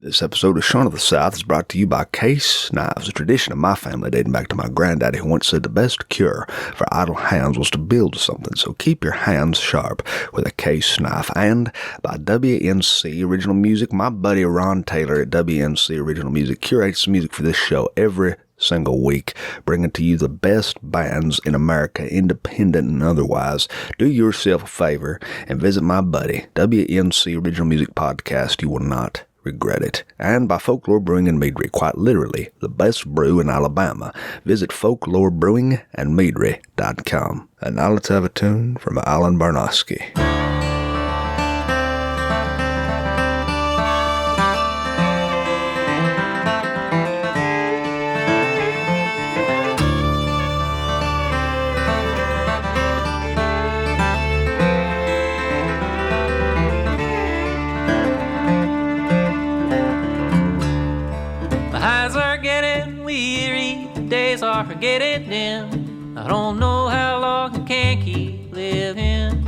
This episode of Shaun of the South is brought to you by Case Knives, a tradition of my family dating back to my granddaddy, who once said the best cure for idle hands was to build something, so keep your hands sharp with a Case knife. And by WNC Original Music, my buddy Ron Taylor at WNC Original Music curates music for this show every single week, bringing to you the best bands in America, independent and otherwise. Do yourself a favor and visit my buddy, WNC Original Music Podcast. You will not regret it. And by Folklore Brewing and Meadery, quite literally the best brew in Alabama. Visit folklorebrewingandmeadery.com. And now let's have a tune from Alan Barnosky. Are getting dim. I don't know how long I can keep living.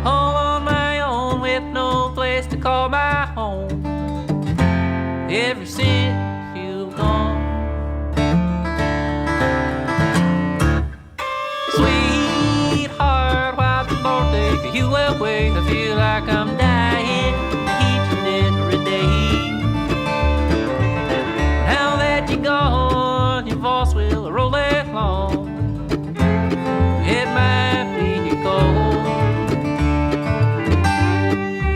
All on my own with no place to call my home. Ever since you've gone, sweetheart, why the Lord take you away? I feel like I'm dying each and every day. Now that you're gone, your voice will roll it long. It might be a call.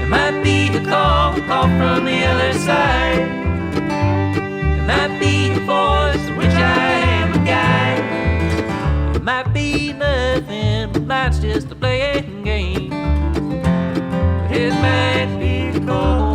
It might be a call from the other side. It might be a voice in which I am a guide. It might be nothing, but mine's just a playing game. But it might be a call.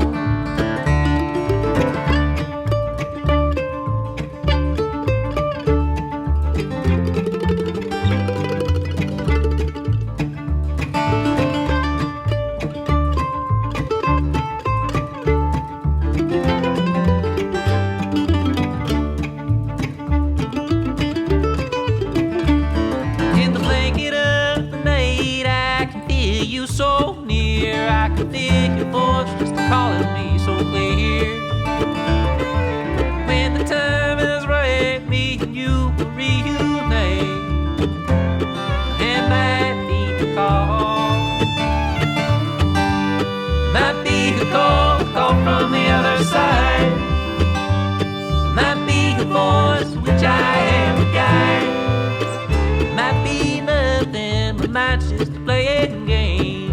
So near, I can feel your voice just calling me so clear. When the time is right, me and you will reunite. It might be a call. Might be a call from the other side. Might be a voice which I am a guide. Might be nothing, but mine's just a playing game.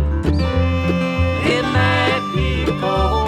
It might be cold.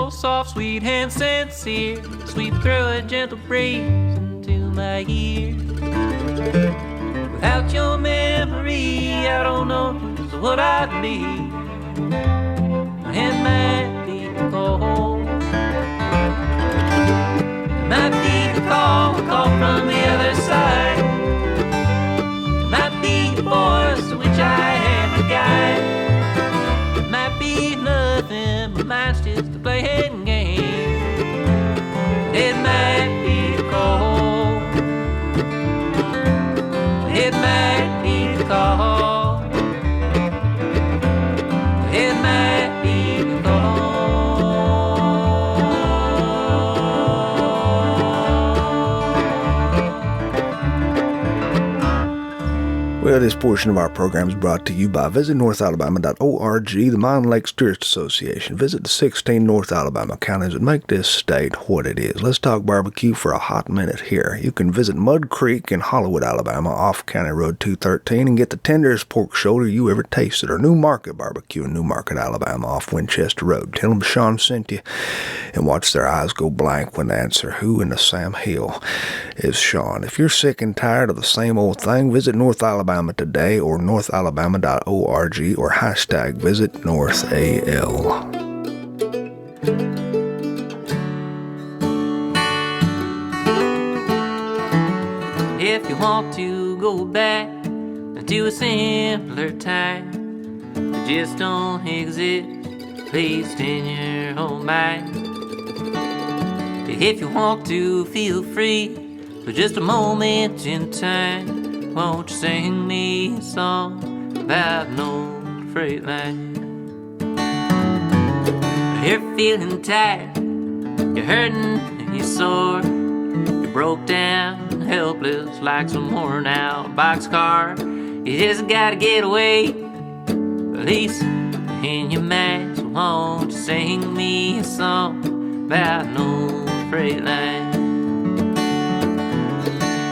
Soft, sweet, and sincere, sweep through a gentle breeze into my ear. Without your memory, I don't know just what I'd be. It might be cold. It might be a call from the other side. It might be a voice to which I am a guide. It might be nothing, but mine's just a playing game. It might be cold. It might be cold. It might be cold. Well, this portion of our program is brought to you by visitnorthalabama.org, the Mountain Lakes Tourist Association. Visit the 16 North Alabama counties that make this state what it is. Let's talk barbecue for a hot minute here. You can visit Mud Creek in Hollywood, Alabama, off County Road 213, and get the tenderest pork shoulder you ever tasted, or New Market Barbecue in New Market, Alabama, off Winchester Road. Tell them Sean sent you, and watch their eyes go blank when they answer who in the Sam Hill is Sean. If you're sick and tired of the same old thing, visit North Alabama today, or northalabama.org, or hashtag visit NorthAL. If you want to go back to a simpler time that just don't exist, placed in your own mind. If you want to feel free for just a moment in time, won't you sing me a song about an old freight line? You're feeling tired, you're hurting and you're sore, you're broke down, helpless like some worn out boxcar. You just gotta get away, at least in your mind. So won't you sing me a song about an old freight line?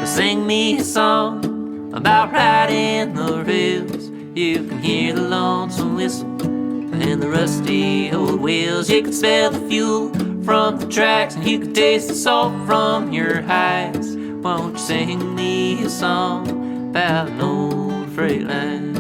Sing me a song about riding the rails. You can hear the lonesome whistle and the rusty old wheels. You can smell the fuel from the tracks, and you can taste the salt from your hides. Won't you sing me a song about an old freight line?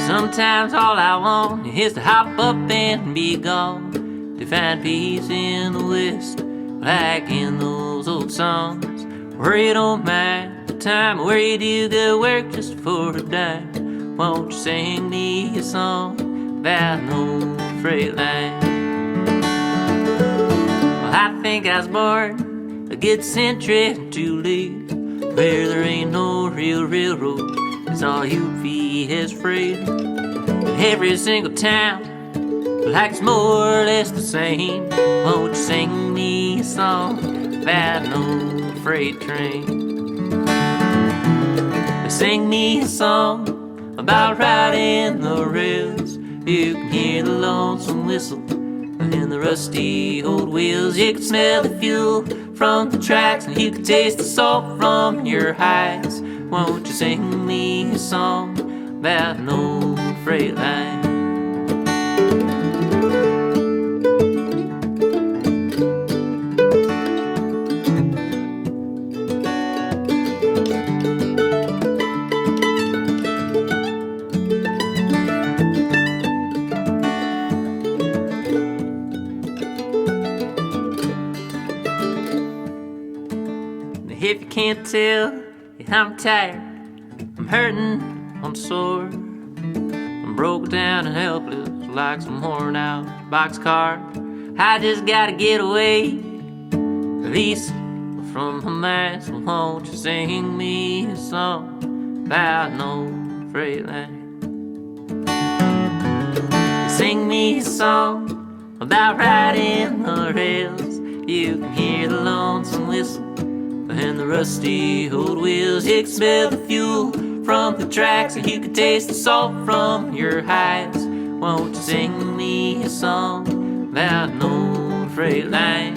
Sometimes all I want is to hop up and be gone, to find peace in the West, like in those old songs, where you don't mind the time, where you do good work just for a dime. Won't you sing me a song about an old freight line? Well, I think I was born a good century to live, where there ain't no real railroad, it's all UP has freight. Every single town, like it's more or less the same. Won't you sing me a song about an old freight train? Sing me a song about riding the rails. You can hear the lonesome whistle and the rusty old wheels. You can smell the fuel from the tracks, and you can taste the salt from your hides. Won't you sing me a song about an old freight line? If you can't tell, I'm tired, I'm hurting, I'm sore, I'm broke down and helpless like some worn out boxcar. I just gotta get away, at least from my mind. So won't you sing me a song about an old freight line? Sing me a song about riding the rails. You can hear the lonesome whistle and the rusty old wheels. You can smell the fuel from the tracks, and you can taste the salt from your hides. Won't you sing me a song about an old freight line?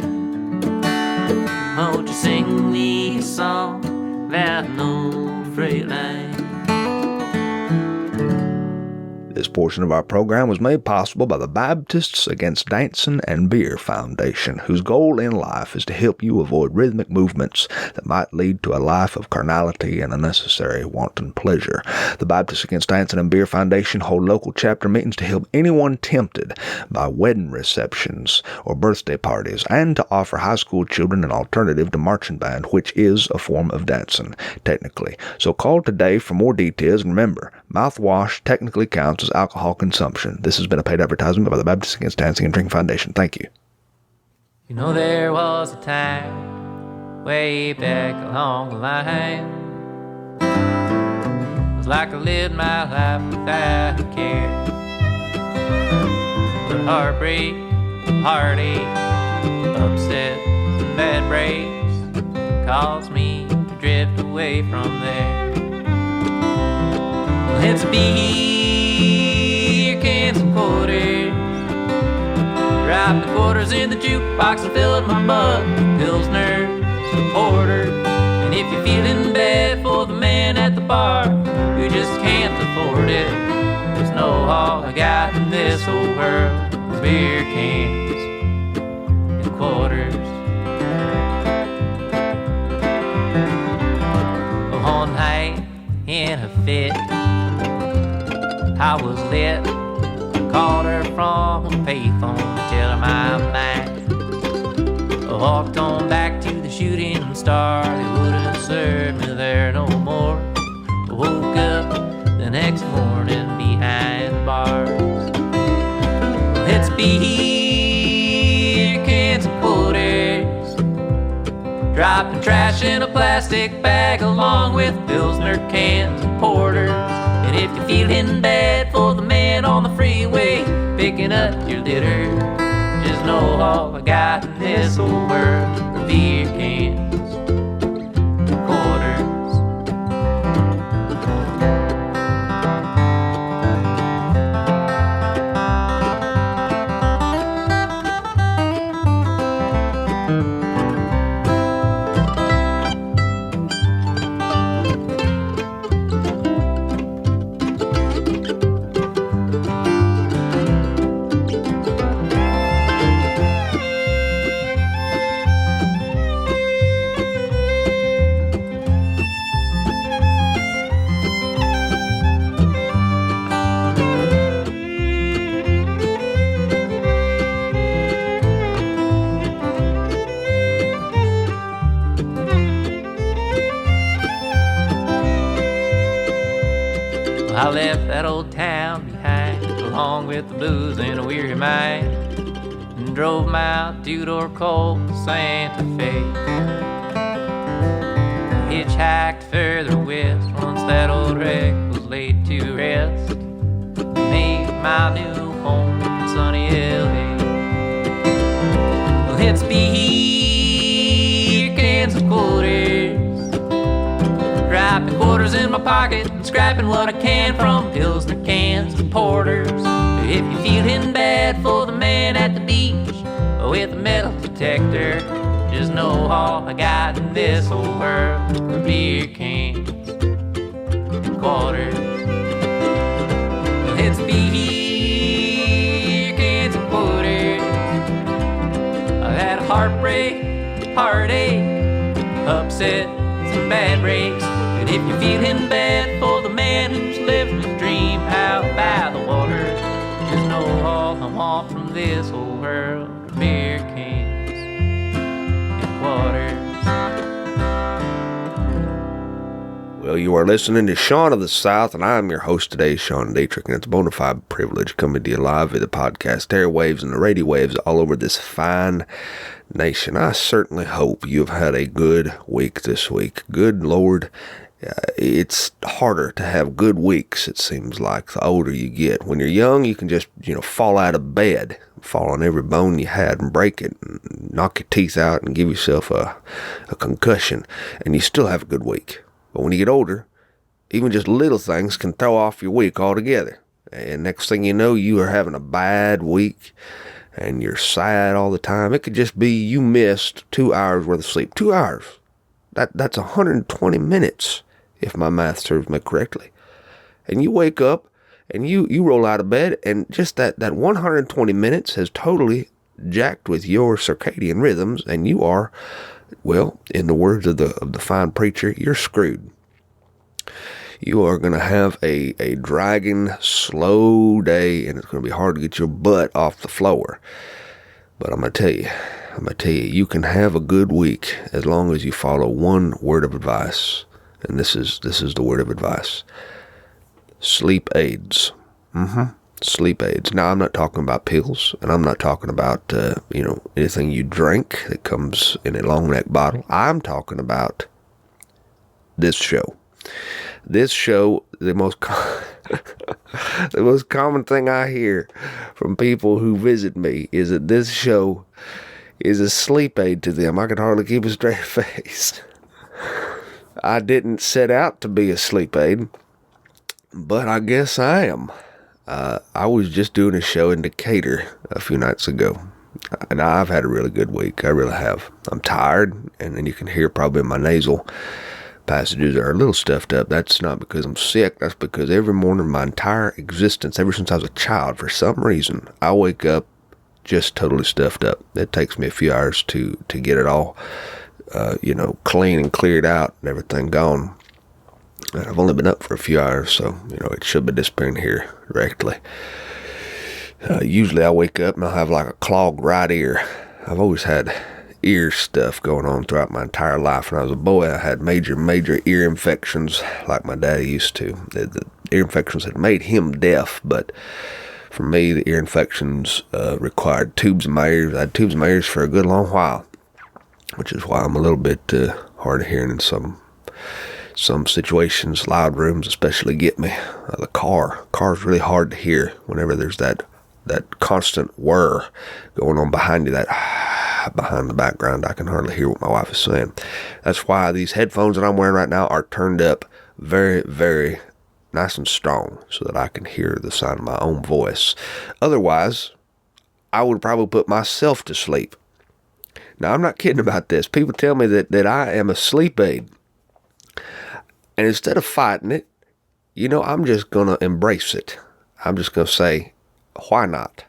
Won't you sing me a song about an old freight line? This portion of our program was made possible by the Baptists Against Dancing and Beer Foundation, whose goal in life is to help you avoid rhythmic movements that might lead to a life of carnality and unnecessary wanton pleasure. The Baptists Against Dancing and Beer Foundation hold local chapter meetings to help anyone tempted by wedding receptions or birthday parties, and to offer high school children an alternative to marching band, which is a form of dancing, technically. So call today for more details, and remember, mouthwash technically counts as alcohol consumption. This has been a paid advertisement by the Baptists Against Dancing and Drinking Foundation. Thank you. You know, there was a time way back along the line. It was like I lived my life without a care. But heartbreak, heartache, upsets, and bad breaks caused me to drift away from there. Let's be cans and quarters. Drop the quarters in the jukebox and fill up my mug. Pilsners and porters. And if you're feeling bad for the man at the bar who just can't afford it, just know all I got in this whole world is beer cans and quarters. One night in a fit, I was lit. Called her from a payphone to tell her my mind. I walked on back to the shooting star. They wouldn't serve me there no more. I woke up the next morning behind the bars. Let's be cans and quarters, dropping trash in a plastic bag along with Pilsner cans and porters. And if you're feeling bad for the man on the freeway picking up your litter, just know all I got in this whole world are beer cans and quarters. I left that old town behind, along with the blues and a weary mind, and drove my two-door Colt to Santa Fe. Hitchhiked further west once that old wreck was laid to rest. Made my new home in sunny LA. Let's be cans and quarters, dropping quarters in my pocket and scrapping what I can from Pilsner cans and porters. If you're feeling bad for the man at the beach with a metal detector, just know all I got in this whole world are beer cans and quarters. Let's be cans and quarters. I had a heartbreak, heartache, upset, some bad breaks. But if you're feeling bad for the man who's living his dream out by the water, just know all I want from this whole world are beer cans and quarters. Well, you are listening to Sean of the South, and I'm your host today, Sean Dietrich, and it's a bona fide privilege coming to you live via the podcast airwaves and the radio waves all over this fine nation. I certainly hope you've had a good week this week. Good Lord, it's harder to have good weeks, it seems like, the older you get. When you're young, you can just, fall out of bed, fall on every bone you had and break it, and knock your teeth out and give yourself a concussion, and you still have a good week. But when you get older, even just little things can throw off your week altogether. And next thing you know, you are having a bad week and you're sad all the time. It could just be you missed 2 hours worth of sleep. 2 hours. That's 120 minutes, if my math serves me correctly. And you wake up and you roll out of bed, and just that 120 minutes has totally jacked with your circadian rhythms, and you are, well, in the words of the fine preacher, you're screwed. You are going to have a dragging, slow day, and it's going to be hard to get your butt off the floor. But I'm going to tell you, you can have a good week as long as you follow one word of advice. And this is the word of advice. Sleep aids. Sleep aids. Now, I'm not talking about pills, and I'm not talking about, anything you drink that comes in a long neck bottle. I'm talking about this show. This show, the most the most common thing I hear from people who visit me is that this show is a sleep aid to them. I can hardly keep a straight face. I didn't set out to be a sleep aid, but I guess I am. I was just doing a show in Decatur a few nights ago, and I've had a really good week. I really have. I'm tired, and then you can hear probably my nasal passages are a little stuffed up. That's not because I'm sick. That's because every morning, my entire existence, ever since I was a child, for some reason, I wake up just totally stuffed up. It takes me a few hours to get it all, clean and cleared out and everything gone. And I've only been up for a few hours, so, it should be disappearing here directly. Usually I wake up and I'll have like a clogged right ear. I've always had ear stuff going on throughout my entire life. When I was a boy, I had major ear infections like my daddy used to. The ear infections had made him deaf, but for me, the ear infections required tubes in my ears. I had tubes in my ears for a good long while, which is why I'm a little bit hard of hearing in some situations. Loud rooms especially get me. The car's really hard to hear whenever there's that constant whir going on behind you, that behind the background. I can hardly hear what my wife is saying. That's why these headphones that I'm wearing right now are turned up very, very nice and strong so that I can hear the sound of my own voice. Otherwise, I would probably put myself to sleep. Now, I'm not kidding about this. People tell me that I am a sleep aid. And instead of fighting it, I'm just going to embrace it. I'm just going to say, why not?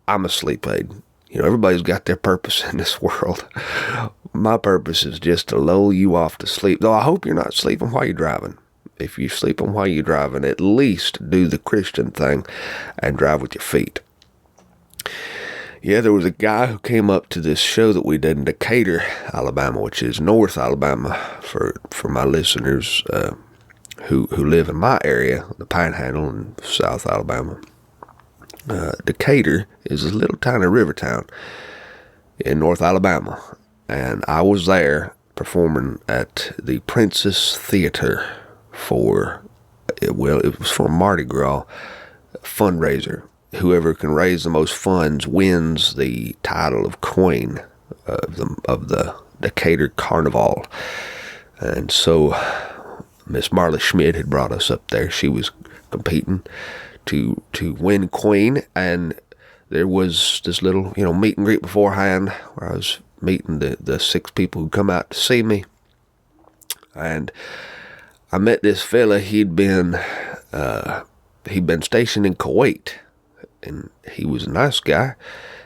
I'm a sleep aid. Everybody's got their purpose in this world. My purpose is just to lull you off to sleep. Though I hope you're not sleeping while you're driving. If you're sleeping while you're driving, at least do the Christian thing and drive with your feet. Yeah, there was a guy who came up to this show that we did in Decatur, Alabama, which is North Alabama for my listeners who live in my area, the Panhandle in South Alabama. Decatur is a little tiny river town in North Alabama, and I was there performing at the Princess Theater it was for a Mardi Gras fundraiser. Whoever can raise the most funds wins the title of Queen of the Decatur Carnival. And so Miss Marla Schmidt had brought us up there. She was competing to win Queen, and there was this little meet and greet beforehand where I was meeting the 6 people who come out to see me. And I met this fella. He'd been stationed in Kuwait, and he was a nice guy.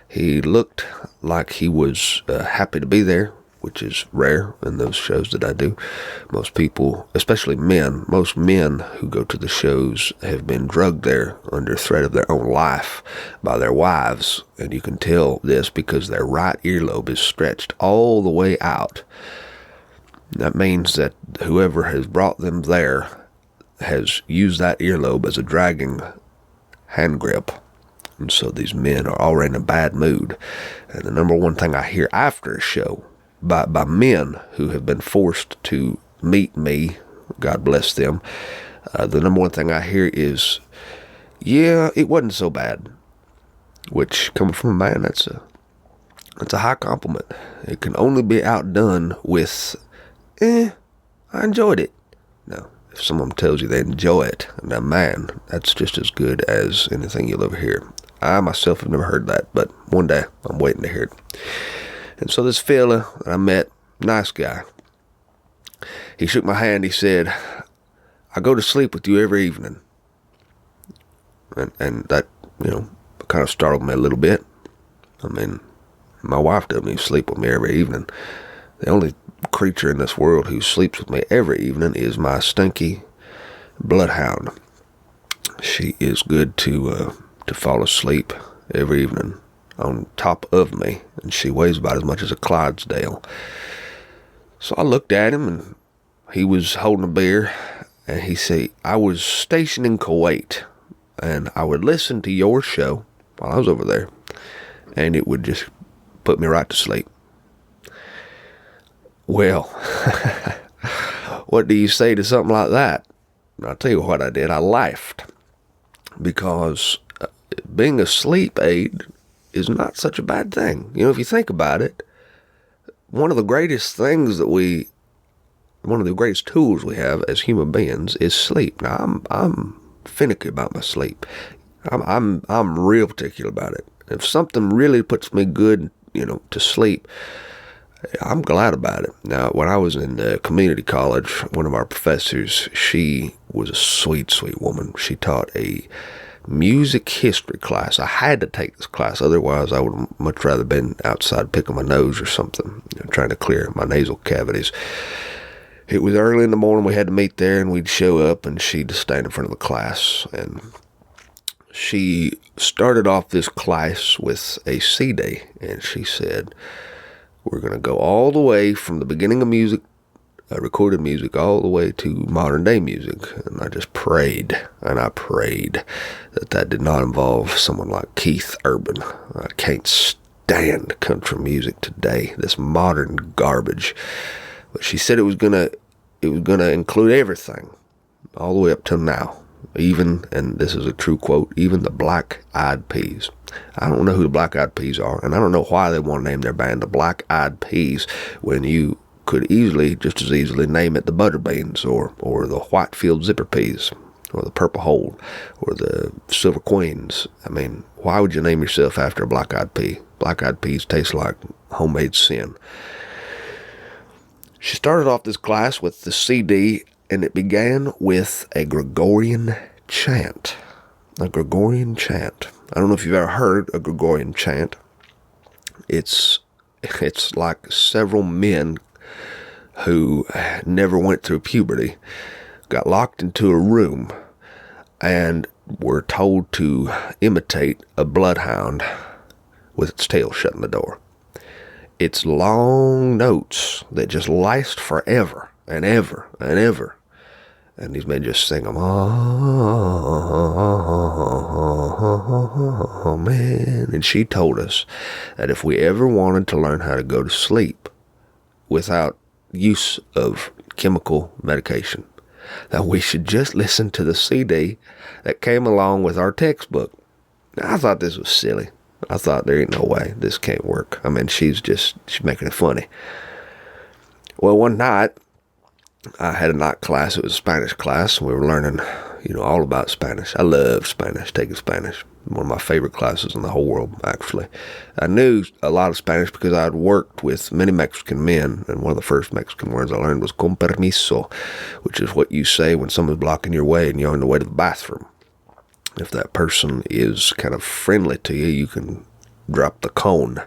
He looked like he was happy to be there, which is rare in those shows that I do. Most people, especially men, most men who go to the shows have been drugged there under threat of their own life by their wives, and you can tell this because their right earlobe is stretched all the way out. That means that whoever has brought them there has used that earlobe as a dragging hand grip. And so these men are already in a bad mood. And the number one thing I hear after a show by men who have been forced to meet me, God bless them, the number one thing I hear is, yeah, it wasn't so bad. Which, coming from a man, that's a high compliment. It can only be outdone with, I enjoyed it. Now, if someone tells you they enjoy it, now man, that's just as good as anything you'll ever hear. I myself have never heard that, but one day I'm waiting to hear it. And so this fella that I met, nice guy, he shook my hand. He said, I go to sleep with you every evening. And that, kind of startled me a little bit. I mean, my wife doesn't even sleep with me every evening. The only creature in this world who sleeps with me every evening is my stinky bloodhound. She is good to fall asleep every evening on top of me, and she weighs about as much as a Clydesdale. So I looked at him, and he was holding a beer, and he said, I was stationed in Kuwait. and I would listen to your show while I was over there, and it would just put me right to sleep. Well, what do you say to something like that? I'll tell you what I did. I laughed, because being a sleep aid is not such a bad thing. You know, if you think about it, one of the greatest tools we have as human beings is sleep. Now, I'm finicky about my sleep. I'm real particular about it. If something really puts me good, to sleep, I'm glad about it. Now, when I was in community college, one of our professors, she was a sweet, sweet woman. She taught a music history class. I had to take this class, otherwise I would much rather been outside picking my nose or something, trying to clear my nasal cavities. It was early in the morning. We had to meet there, and we'd show up, and she'd just stand in front of the class. And she started off this class with a CD, and she said, we're going to go all the way from the beginning of music, recorded music, all the way to modern day music. And I just prayed, and I prayed that did not involve someone like Keith Urban. I can't stand country music today, this modern garbage. But she said it was gonna include everything, all the way up till now. Even, and this is a true quote, even the Black Eyed Peas. I don't know who the Black Eyed Peas are, and I don't know why they want to name their band the Black Eyed Peas when you could just as easily name it the Butterbeans or the Whitefield Zipper Peas or the Purple Hole or the Silver Queens. I mean, why would you name yourself after a Black Eyed Pea? Black Eyed Peas taste like homemade sin. She started off this class with the CD, and it began with a Gregorian chant. A Gregorian chant. I don't know if you've ever heard a Gregorian chant. It's like several men who never went through puberty got locked into a room and were told to imitate a bloodhound with its tail shutting the door. It's long notes that just last forever and ever and ever. And these men just sing them, oh, man. And she told us that if we ever wanted to learn how to go to sleep without use of chemical medication, that we should just listen to the CD that came along with our textbook. Now, I thought this was silly. I thought there ain't no way this can't work. I mean, she's making it funny. Well, one night, I had a night class. It was a Spanish class, and we were learning, all about Spanish. I love Spanish, taking Spanish. One of my favorite classes in the whole world, actually. I knew a lot of Spanish because I had worked with many Mexican men, and one of the first Mexican words I learned was con permiso, which is what you say when someone's blocking your way and you're on the way to the bathroom. If that person is kind of friendly to you, you can drop the con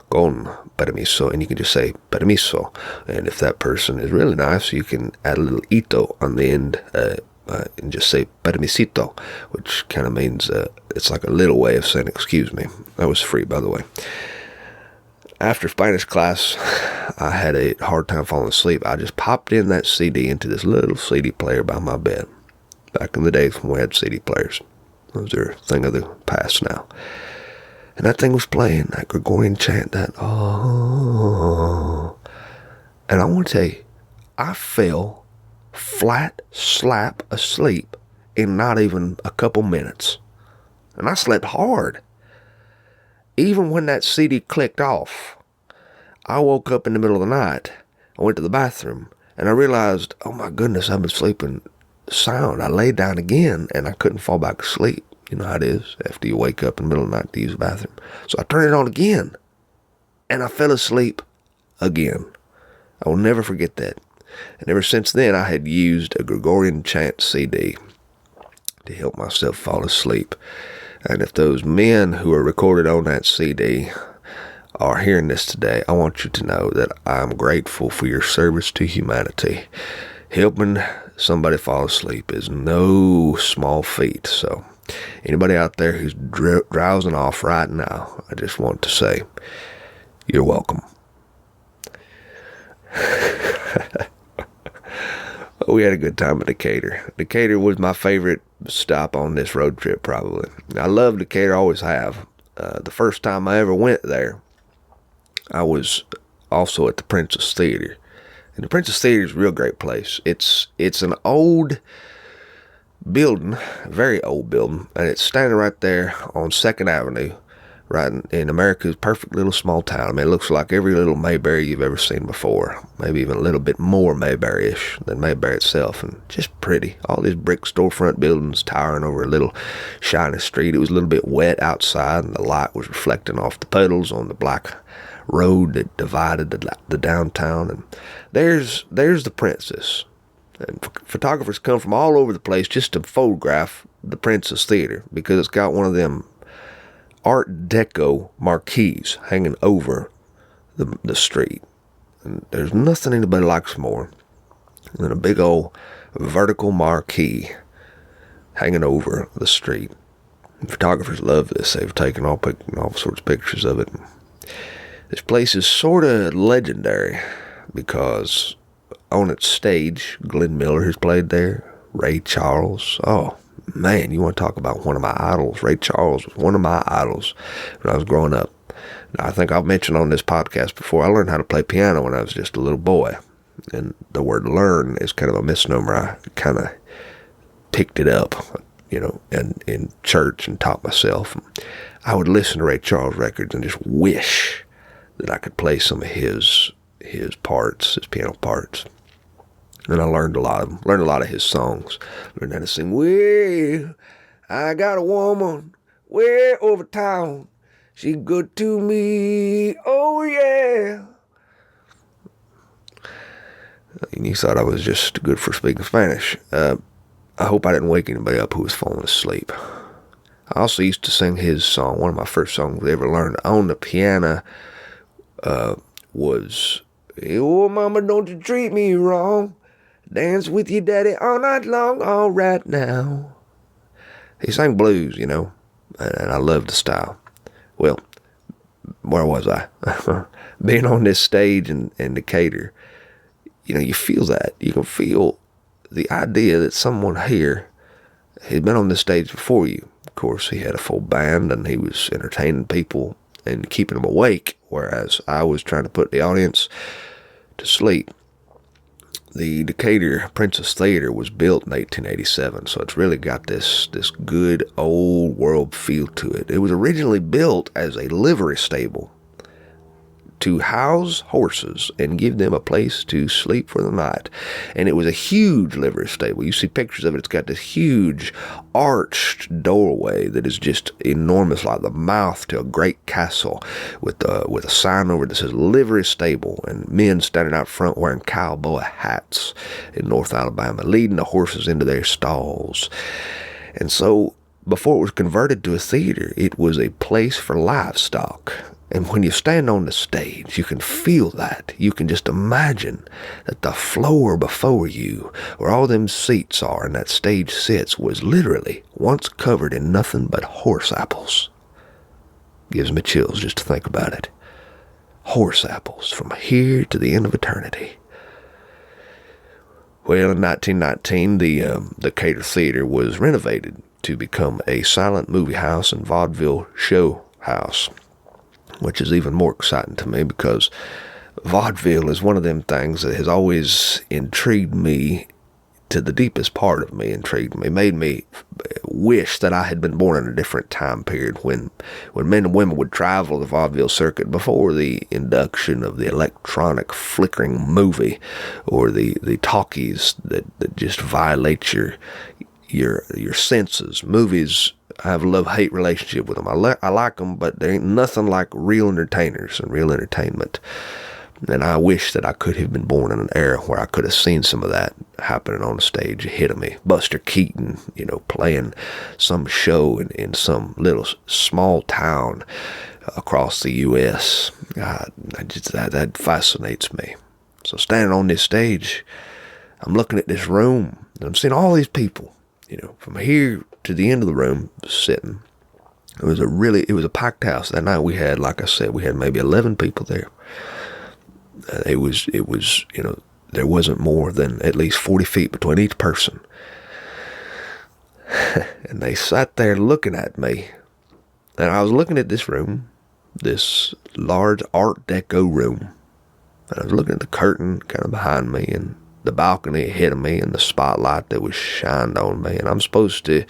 permiso, and you can just say permiso. And if that person is really nice, you can add a little ito on the end and just say permisito, which kind of means it's like a little way of saying excuse me. That was free, by the way. After Spanish class, I had a hard time falling asleep. I just popped in that CD into this little CD player by my bed. Back in the days when we had CD players. Those are a thing of the past now. And that thing was playing, that Gregorian chant, that, oh. And I want to tell you, I fell flat slap asleep in not even a couple minutes. And I slept hard. Even when that CD clicked off, I woke up in the middle of the night. I went to the bathroom, and I realized, oh my goodness, I've been sleeping sound. I laid down again, and I couldn't fall back asleep. You know how it is after you wake up in the middle of the night to use the bathroom. So I turned it on again, and I fell asleep again. I will never forget that. And ever since then, I had used a Gregorian chant CD to help myself fall asleep. And if those men who are recorded on that CD are hearing this today, I want you to know that I'm grateful for your service to humanity. Helping somebody fall asleep is no small feat. So anybody out there who's drowsing off right now, I just want to say, you're welcome. We had a good time at Decatur. Decatur was my favorite stop on this road trip, probably. I love Decatur, always have. The first time I ever went there, I was also at the Princess Theater. And the Princess Theater is a real great place. It's an old building, a very old building, and it's standing right there on 2nd Avenue, right in America's perfect little small town. I mean, it looks like every little Mayberry you've ever seen before, maybe even a little bit more Mayberry-ish than Mayberry itself, and just pretty. All these brick storefront buildings towering over a little shiny street. It was a little bit wet outside, and the light was reflecting off the puddles on the black road that divided the downtown. And there's the Princess. And photographers come from all over the place just to photograph the Princess Theater, because it's got one of them Art Deco marquees hanging over the street. And there's nothing anybody likes more than a big old vertical marquee hanging over the street. And photographers love this. They've taken all sorts of pictures of it. This place is sort of legendary because on its stage, Glenn Miller has played there, Ray Charles. Oh, man, you want to talk about one of my idols. Ray Charles was one of my idols when I was growing up. Now, I think I've mentioned on this podcast before, I learned how to play piano when I was just a little boy. And the word learn is kind of a misnomer. I kind of picked it up, in church and taught myself. I would listen to Ray Charles records and just wish that I could play some of his parts, his piano parts. And I learned a lot of them. Learned a lot of his songs. Learned how to sing, "Well, I got a woman way over town. She good to me, oh yeah." And you thought I was just good for speaking Spanish. I hope I didn't wake anybody up who was falling asleep. I also used to sing his song. One of my first songs I ever learned on the piano was, "Oh, mama, don't you treat me wrong. Dance with your daddy all night long, all right now." He sang blues, and I loved the style. Well, where was I? Being on this stage in Decatur, you feel that. You can feel the idea that someone here had been on this stage before you. Of course, he had a full band, and he was entertaining people and keeping them awake, whereas I was trying to put the audience to sleep. The Decatur Princess Theater was built in 1887, so it's really got this good old world feel to it. It was originally built as a livery stable to house horses and give them a place to sleep for the night. And it was a huge livery stable. You see pictures of it. It's got this huge arched doorway that is just enormous, like the mouth to a great castle, with a sign over it that says livery stable, and men standing out front wearing cowboy hats in North Alabama, leading the horses into their stalls. And so before it was converted to a theater, it was a place for livestock. And when you stand on the stage, you can feel that. You can just imagine that the floor before you, where all them seats are and that stage sits, was literally once covered in nothing but horse apples. Gives me chills just to think about it. Horse apples from here to the end of eternity. Well, in 1919, the Decatur Theater was renovated to become a silent movie house and vaudeville show house, which is even more exciting to me because vaudeville is one of them things that has always intrigued me to the deepest part of me, made me wish that I had been born in a different time period when men and women would travel the vaudeville circuit before the induction of the electronic flickering movie or the talkies that just violate your senses. Movies, I have a love-hate relationship with them. I like them, but there ain't nothing like real entertainers and real entertainment. And I wish that I could have been born in an era where I could have seen some of that happening on the stage ahead of me. Buster Keaton, playing some show in some little small town across the U.S. God, that fascinates me. So standing on this stage, I'm looking at this room, and I'm seeing all these people, from here to the end of the room sitting. It was a packed house. That night we had maybe 11 people there. It was there wasn't more than at least 40 feet between each person. And they sat there looking at me. And I was looking at this room, this large Art Deco room. And I was looking at the curtain kind of behind me and the balcony ahead of me and the spotlight that was shined on me. And I'm supposed to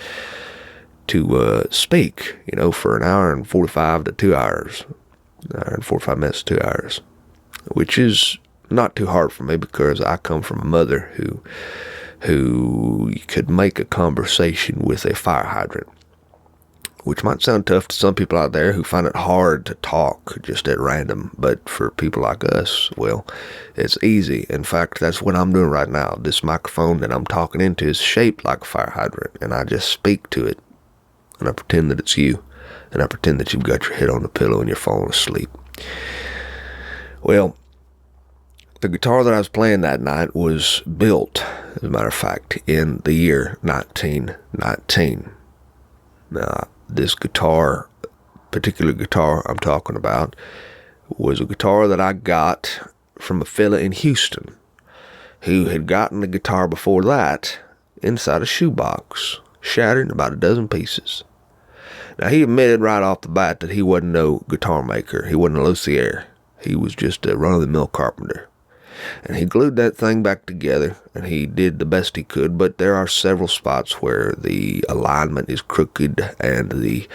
speak, for an hour and 45 to 2 hours. An hour and 45 minutes to 2 hours. Which is not too hard for me because I come from a mother who could make a conversation with a fire hydrant, which might sound tough to some people out there who find it hard to talk just at random, but for people like us, well, it's easy. In fact, that's what I'm doing right now. This microphone that I'm talking into is shaped like a fire hydrant, and I just speak to it, and I pretend that it's you, and I pretend that you've got your head on the pillow and you're falling asleep. Well, the guitar that I was playing that night was built, as a matter of fact, in the year 1919. Now, this particular guitar I'm talking about, was a guitar that I got from a fella in Houston who had gotten the guitar before that inside a shoebox, shattered in about a dozen pieces. Now, he admitted right off the bat that he wasn't no guitar maker. He wasn't a luthier. He was just a run-of-the-mill carpenter. And he glued that thing back together, and he did the best he could, but there are several spots where the alignment is crooked and the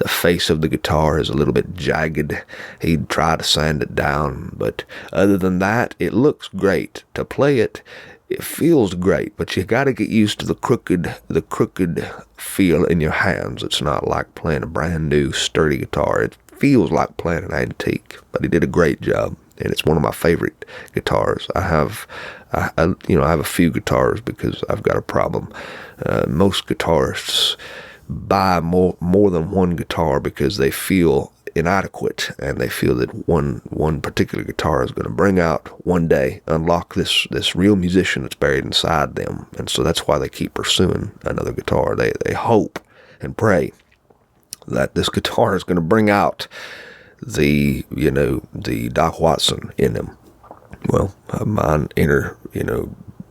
face of the guitar is a little bit jagged. He'd try to sand it down, but other than that, it looks great. To play it, it feels great, but you got to get used to the crooked feel in your hands. It's not like playing a brand new sturdy guitar. It feels like playing an antique, but he did a great job. And it's one of my favorite guitars. I have a few guitars because I've got a problem. Most guitarists buy more than one guitar because they feel inadequate and they feel that one particular guitar is going to bring out one day, unlock this real musician that's buried inside them. And so that's why they keep pursuing another guitar. They hope and pray that this guitar is going to bring out the Doc Watson in him. Well, my inner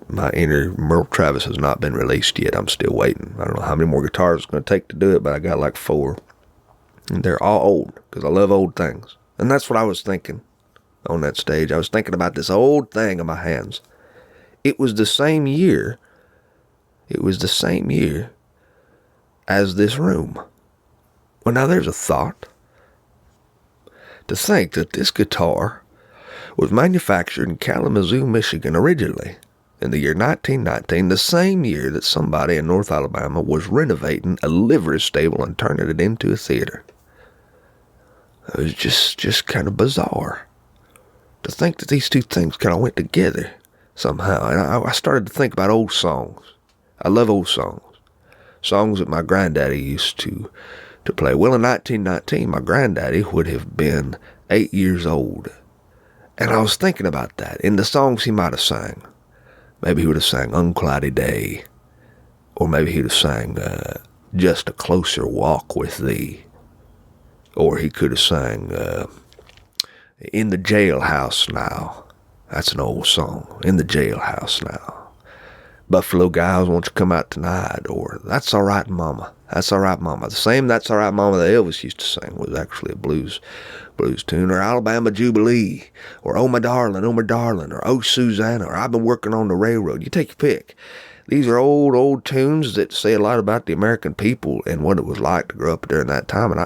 Merle Travis has not been released yet. I'm still waiting. I don't know how many more guitars it's going to take to do it, but I got like 4. And they're all old because I love old things. And that's what I was thinking on that stage. I was thinking about this old thing in my hands. It was the same year. As this room. Well, now there's a thought. To think that this guitar was manufactured in Kalamazoo, Michigan originally in the year 1919, the same year that somebody in North Alabama was renovating a livery stable and turning it into a theater. It was just kind of bizarre to think that these two things kind of went together somehow. And I started to think about old songs. I love old songs. Songs that my granddaddy used to play. Well, in 1919, my granddaddy would have been 8 years old. And I was thinking about that in the songs he might have sang. Maybe he would have sang Uncloudy Day. Or maybe he would have sang Just a Closer Walk with Thee. Or he could have sang In the Jailhouse Now. That's an old song. In the Jailhouse Now. Buffalo Gals, Won't You Come Out Tonight? Or That's All Right, Mama. That's All Right, Mama. The same That's All Right, Mama that Elvis used to sing was actually a blues tune. Or Alabama Jubilee. Or Oh My Darling, or Oh Susanna. Or I've Been Working on the Railroad. You take your pick. These are old tunes that say a lot about the American people and what it was like to grow up during that time. And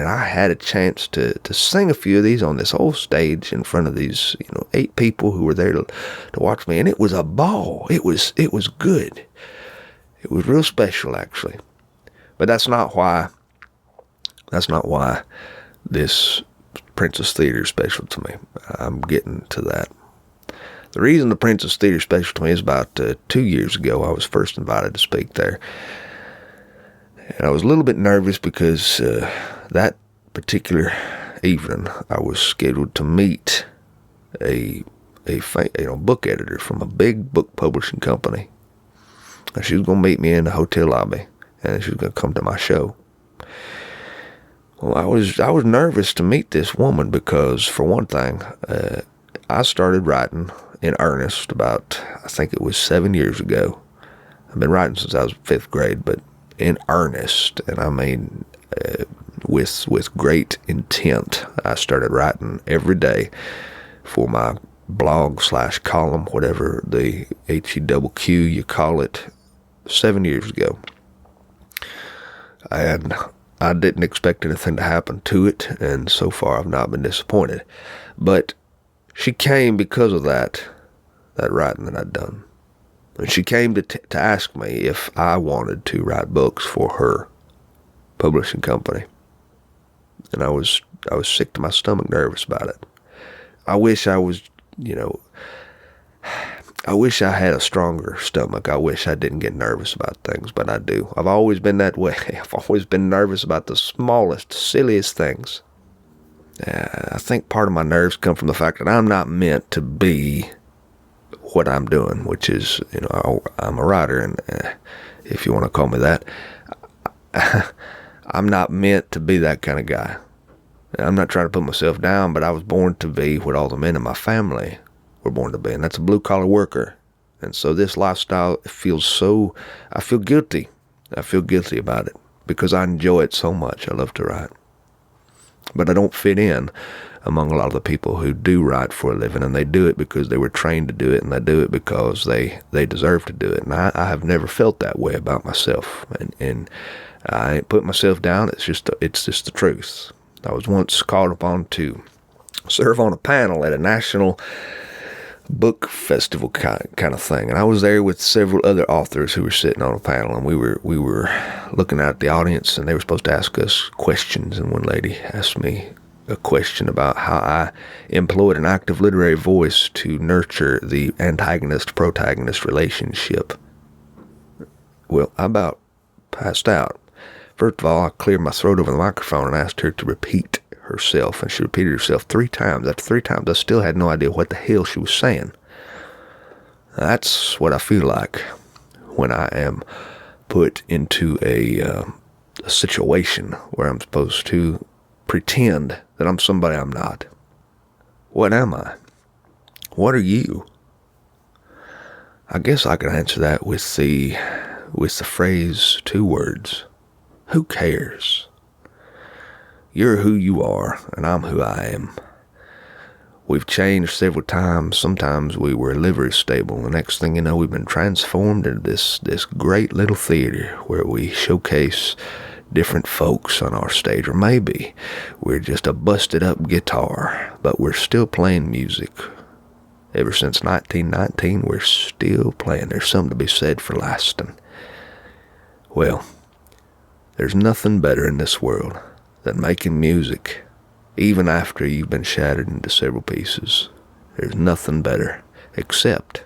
I had a chance to sing a few of these on this whole stage in front of these 8 people who were there to watch me, and it was a ball. It was good. It was real special, actually. But that's not why this Princess Theater is special to me. I'm getting to that. The reason the Princess Theater is special to me is about 2 years ago, I was first invited to speak there. And I was a little bit nervous because that particular evening, I was scheduled to meet a book editor from a big book publishing company. And she was going to meet me in the hotel lobby, and she was going to come to my show. Well, I was nervous to meet this woman because, for one thing, I started writing in earnest about, I think it was 7 years ago. I've been writing since I was 5th grade, but in earnest, and I mean with great intent, I started writing every day for my blog / column, whatever the HEQQ you call it, 7 years ago. And I didn't expect anything to happen to it, and so far I've not been disappointed. But she came because of that writing that I'd done. And she came to ask me if I wanted to write books for her publishing company. And I was sick to my stomach nervous about it. I wish I was, I wish I had a stronger stomach. I wish I didn't get nervous about things, but I do. I've always been that way. I've always been nervous about the smallest, silliest things. I think part of my nerves come from the fact that I'm not meant to be what I'm doing, which is, I'm a writer, and if you want to call me that, I'm not meant to be that kind of guy. I'm not trying to put myself down, but I was born to be what all the men in my family were born to be, and that's a blue-collar worker. And so this lifestyle I feel guilty. I feel guilty about it because I enjoy it so much. I love to write. But I don't fit in among a lot of the people who do write for a living, and they do it because they were trained to do it, and they do it because they deserve to do it. And I have never felt that way about myself, and I ain't put myself down. It's just the truth. I was once called upon to serve on a panel at a national book festival kind of thing, and I was there with several other authors who were sitting on a panel, and we were looking out at the audience, and they were supposed to ask us questions, and one lady asked me a question about how I employed an active literary voice to nurture the antagonist-protagonist relationship. Well, I about passed out. First of all, I cleared my throat over the microphone and asked her to repeat herself, and she repeated herself 3 times. After 3 times, I still had no idea what the hell she was saying. That's what I feel like when I am put into a situation where I'm supposed to pretend that I'm somebody I'm not. What am I? What are you? I guess I could answer that with the phrase 2 words. Who cares? You're who you are, and I'm who I am. We've changed several times. Sometimes we were a livery stable. The next thing you know, we've been transformed into this great little theater where we showcase different folks on our stage. Or maybe we're just a busted up guitar, but we're still playing music. Ever since 1919, we're still playing. There's something to be said for lasting. Well, there's nothing better in this world than making music, even after you've been shattered into several pieces. There's nothing better except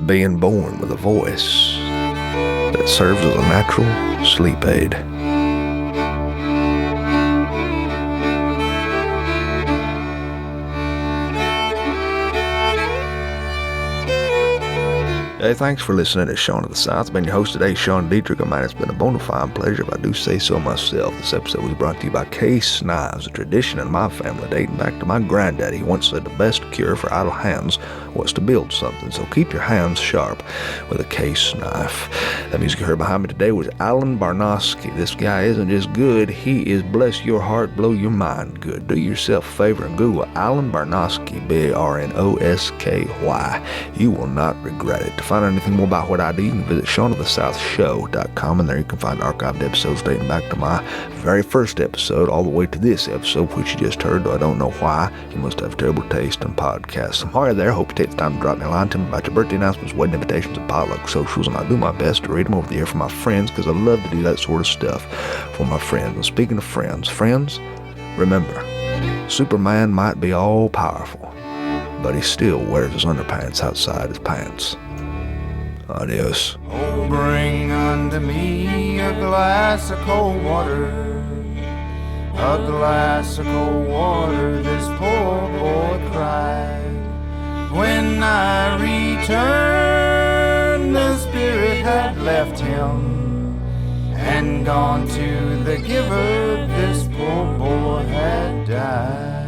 being born with a voice that serves as a natural sleep aid. Hey, thanks for listening to Sean of the South. I've been your host today, Sean Dietrich. Man, it's been a bona fide pleasure, if I do say so myself. This episode was brought to you by Case Knives, a tradition in my family dating back to my granddaddy. He once said the best cure for idle hands was to build something, so keep your hands sharp with a case knife. The music you heard behind me today was Alan Barnosky. This guy isn't just good, he is bless your heart, blow your mind good. Do yourself a favor and Google Alan Barnosky, Barnosky. You will not regret it. To find out anything more about what I do, you can visit SeanOfTheSouthShow.com, and there you can find archived episodes dating back to my very first episode all the way to this episode, which you just heard, though I don't know why. You must have terrible taste in podcasts. I'm hard there. Hope you take the time to drop me a line to me about your birthday announcements, wedding invitations, and potluck socials, and I'll do my best to read them over the air for my friends, because I love to do that sort of stuff for my friends. And speaking of friends, remember, Superman might be all-powerful, but he still wears his underpants outside his pants. Adios. Oh, bring unto me a glass of cold water, a glass of cold water, this poor boy cried. When I returned, the spirit had left him and gone to the giver, this poor boy had died.